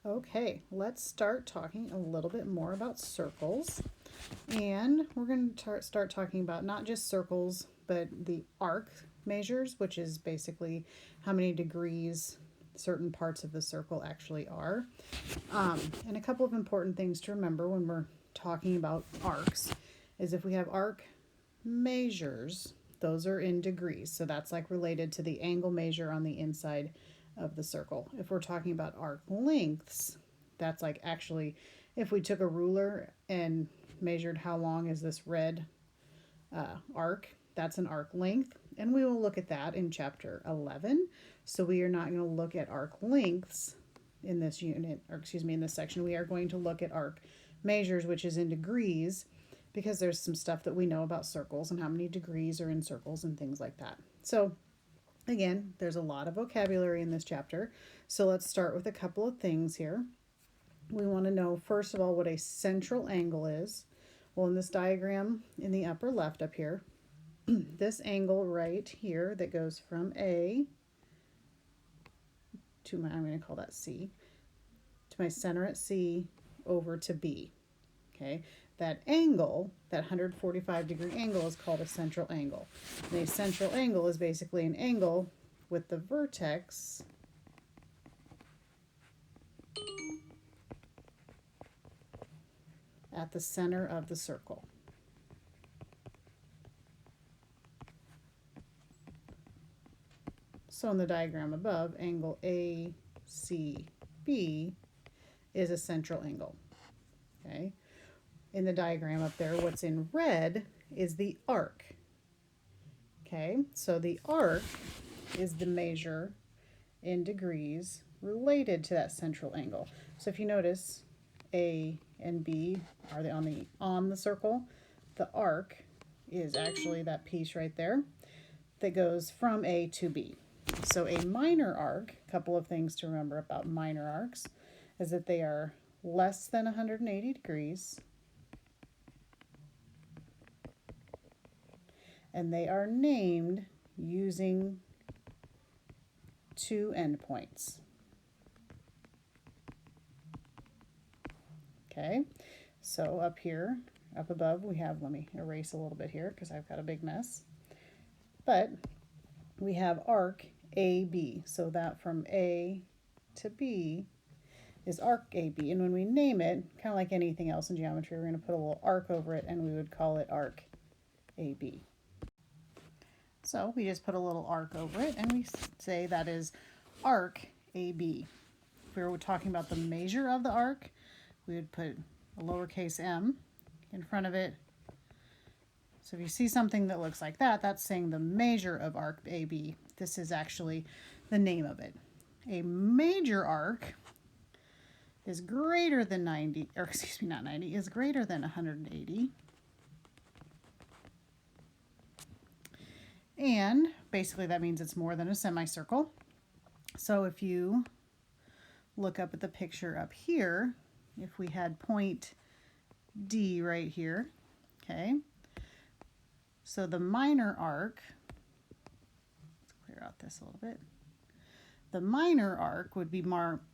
Okay, let's start talking a little bit more about circles. And we're going to start talking about not just circles, but the arc measures, which is basically how many degrees certain parts of the circle actually are. And a couple of important things to remember when we're talking about arcs is if we have arc measures, those are in degrees. So that's like related to the angle measure on the inside of the circle. If we're talking about arc lengths, that's like actually if we took a ruler and measured how long is this red arc, that's an arc length. And we will look at that in chapter 11. So we are not going to look at arc lengths in this unit, or excuse me, in this section. We are going to look at arc measures, which is in degrees, because there's some stuff that we know about circles and how many degrees are in circles and things like that. So again, there's a lot of vocabulary in this chapter. So let's start with a couple of things here. We want to know, first of all, what a central angle is. Well, in this diagram in the upper left up here, this angle right here that goes from A to my, I'm going to call that C, to my center at C over to B. Okay, that angle, that 145 degree angle, is called a central angle. And a central angle is basically an angle with the vertex at the center of the circle. So in the diagram above, angle ACB is a central angle. Okay. In the diagram up there, what's in red is the arc. Okay, so the arc is the measure in degrees related to that central angle. So if you notice, A and B are they on the circle. The arc is actually that piece right there that goes from A to B. So a minor arc, a couple of things to remember about minor arcs, is that they are less than 180 degrees. And they are named using two endpoints. Okay, so up here, up above, we have, let me erase a little bit here because I've got a big mess. But we have arc AB, so that from A to B is arc AB. And when we name it, kind of like anything else in geometry, we're going to put a little arc over it and we would call it arc AB. So we just put a little arc over it and we say that is arc AB. If we were talking about the measure of the arc, we would put a lowercase m in front of it. So if you see something that looks like that, that's saying the measure of arc AB. This is actually the name of it. A major arc is greater than 90, or excuse me, not 90, is greater than 180. And basically that means it's more than a semicircle. So if you look up at the picture up here, if we had point D right here, okay, so the minor arc, let's clear out this a little bit. The minor arc would be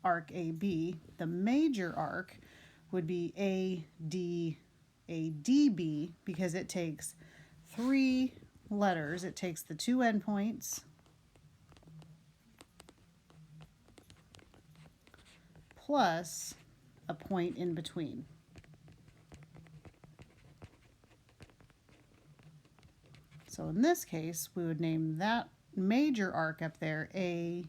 arc AB. The major arc would be ADB because it takes three letters. It takes the two endpoints plus a point in between. So in this case, we would name that major arc up there ADB.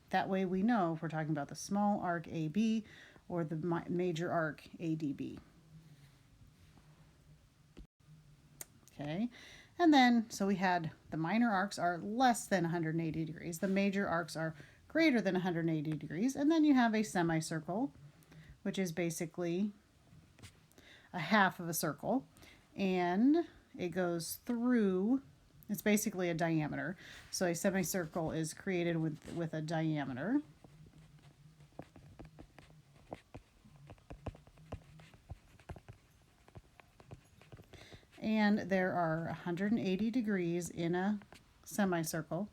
That way we know if we're talking about the small arc AB or the major arc ADB. Okay, and then so we had the minor arcs are less than 180 degrees. The major arcs are greater than 180 degrees. And then you have a semicircle, which is basically a half of a circle. And it goes through, it's basically a diameter. So a semicircle is created with a diameter. And there are 180 degrees in a semicircle.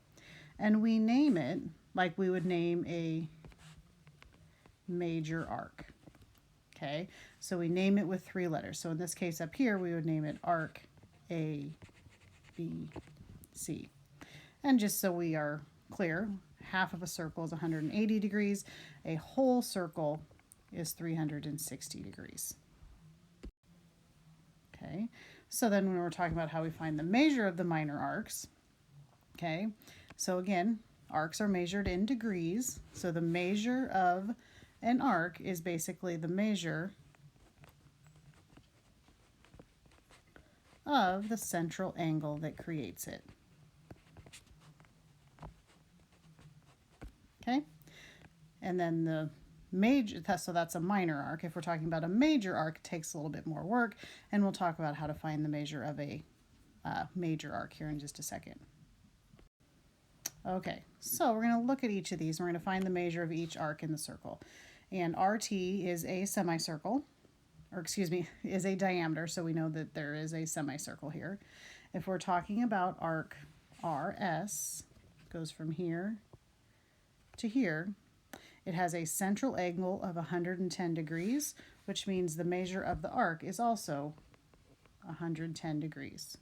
And we name it like we would name a major arc. Okay, so we name it with 3 letters. So in this case up here, we would name it arc A, B, C. And just so we are clear, half of a circle is 180 degrees. A whole circle is 360 degrees. Okay, so then when we're talking about how we find the measure of the minor arcs, okay, so again, arcs are measured in degrees. So the measure of an arc is basically the measure of the central angle that creates it. Okay, and then the major, so that's a minor arc. If we're talking about a major arc, it takes a little bit more work, and we'll talk about how to find the measure of a major arc here in just a second. Okay, so we're going to look at each of these. We're going to find the measure of each arc in the circle. And RT is a semicircle, or excuse me, is a diameter, so we know that there is a semicircle here. If we're talking about arc RS, goes from here to here, it has a central angle of 110 degrees, which means the measure of the arc is also 110 degrees.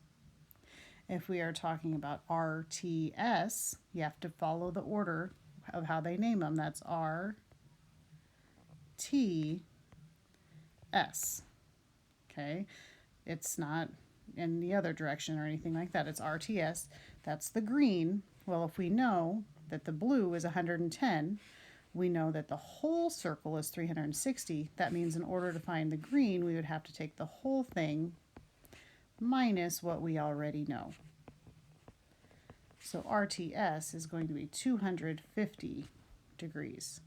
If we are talking about RTS, you have to follow the order of how they name them. That's RTS. Okay, it's not in the other direction or anything like that. It's RTS. That's the green. Well, if we know that the blue is 110, we know that the whole circle is 360. That means in order to find the green, we would have to take the whole thing minus what we already know. So RTS is going to be 250 degrees.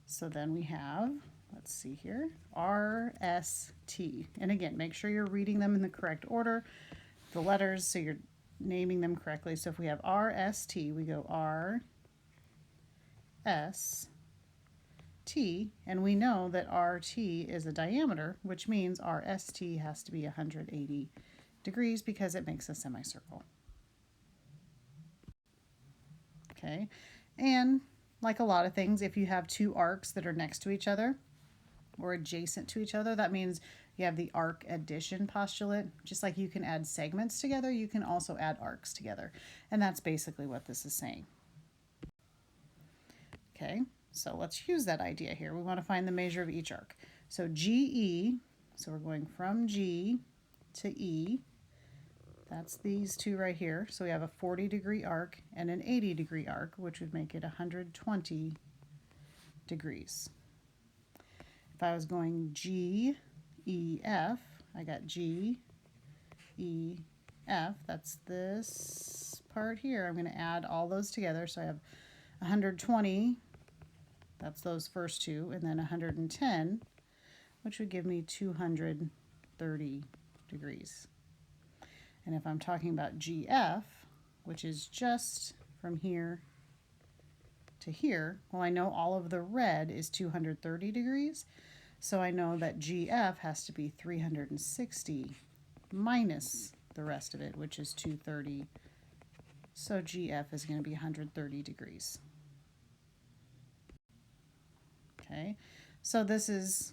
So then we have, let's see here, RST. And again, make sure you're reading them in the correct order, the letters, so you're naming them correctly. So if we have RST, we go RST, and we know that RT is a diameter, which means RST has to be 180 degrees because it makes a semicircle. Okay, and like a lot of things, if you have 2 arcs that are next to each other or adjacent to each other, that means you have the arc addition postulate. Just like you can add segments together, you can also add arcs together. And that's basically what this is saying. Okay, so let's use that idea here. We want to find the measure of each arc. So GE, so we're going from G to E. That's these 2 right here. So we have a 40-degree arc and an 80-degree arc, which would make it 120 degrees. If I was going G, E, F, I got G, E, F. That's this part here. I'm going to add all those together. So I have 120, that's those first 2, and then 110, which would give me 230 degrees. And if I'm talking about GF, which is just from here to here, well, I know all of the red is 230 degrees, so I know that GF has to be 360 minus the rest of it, which is 230. So GF is going to be 130 degrees. Okay, so this is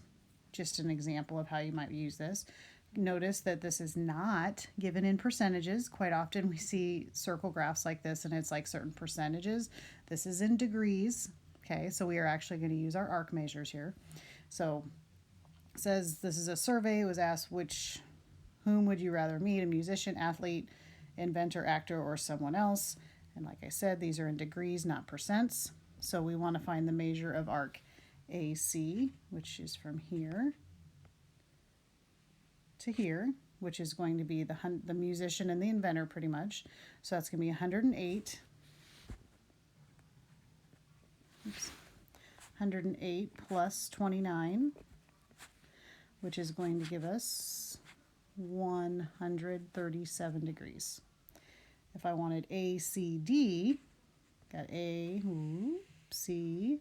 just an example of how you might use this. Notice that this is not given in percentages. Quite often we see circle graphs like this and it's like certain percentages. This is in degrees. Okay, so we are actually going to use our arc measures here. So it says this is a survey. It was asked whom would you rather meet, a musician, athlete, inventor, actor, or someone else? And like I said, these are in degrees, not percents. So we want to find the measure of arc AC, which is from here to here, which is going to be the musician and the inventor pretty much. So that's going to be 108. Oops. 108 plus 29, which is going to give us 137 degrees. If I wanted ACD, got A, C,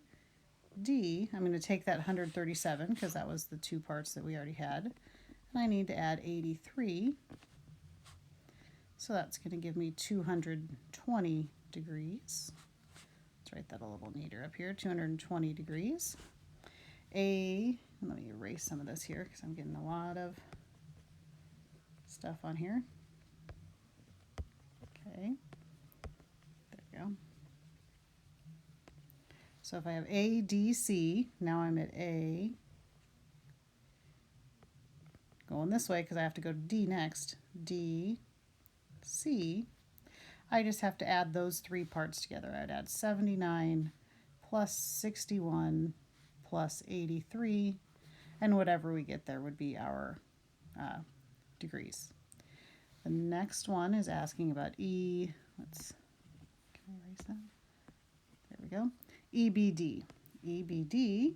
D, I'm going to take that 137 because that was the 2 parts that we already had. And I need to add 83. So that's going to give me 220 degrees. Let's write that a little neater up here, 220 degrees. Let me erase some of this here because I'm getting a lot of stuff on here. Okay, there we go. So if I have A, D, C, now I'm at A. Going this way because I have to go to D next. D, C. I just have to add those three parts together. I'd add 79 plus 61 plus 83, and whatever we get there would be our degrees. The next one is asking about E. Can I erase that? There we go. EBD. EBD,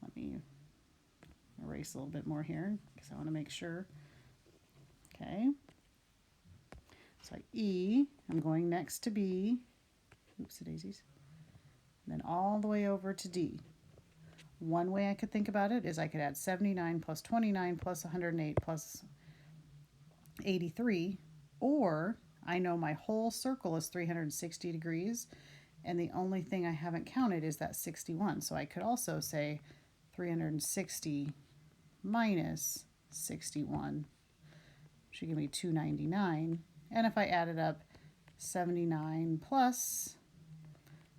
let me erase a little bit more here because I want to make sure. Okay. So E, I'm going next to B. Oopsie daisies. And then all the way over to D. One way I could think about it is I could add 79 plus 29 plus 108 plus 83, or I know my whole circle is 360 degrees, and the only thing I haven't counted is that 61. So I could also say 360 minus 61 should give me 299. And if I added up 79 plus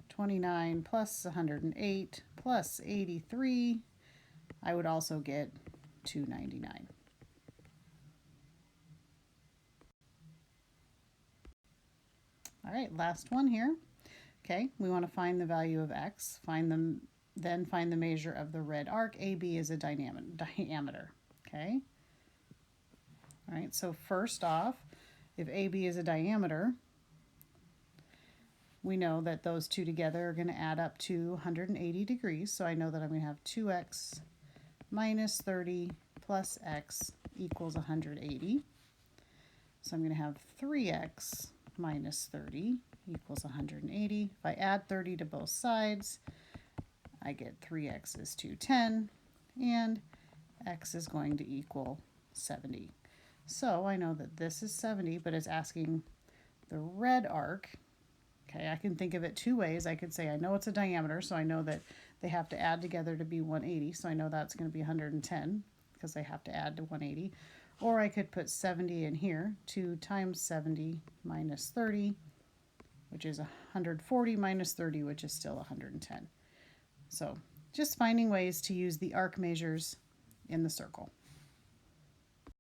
29 plus 108 plus 83, I would also get 299. All right, last one here. Okay, we want to find the value of x, then find the measure of the red arc. AB is a diameter. Okay. All right, so first off, if AB is a diameter, we know that those two together are going to add up to 180 degrees. So I know that I'm going to have 2x minus 30 plus x equals 180. So I'm going to have 3x minus 30 equals 180. If I add 30 to both sides, I get 3x is 210, and x is going to equal 70. So I know that this is 70, but it's asking the red arc. Okay, I can think of it two ways. I could say I know it's a diameter, so I know that they have to add together to be 180, so I know that's going to be 110 because they have to add to 180. Or I could put 70 in here. 2 times 70 minus 30, which is 140 minus 30, which is still 110. So just finding ways to use the arc measures in the circle.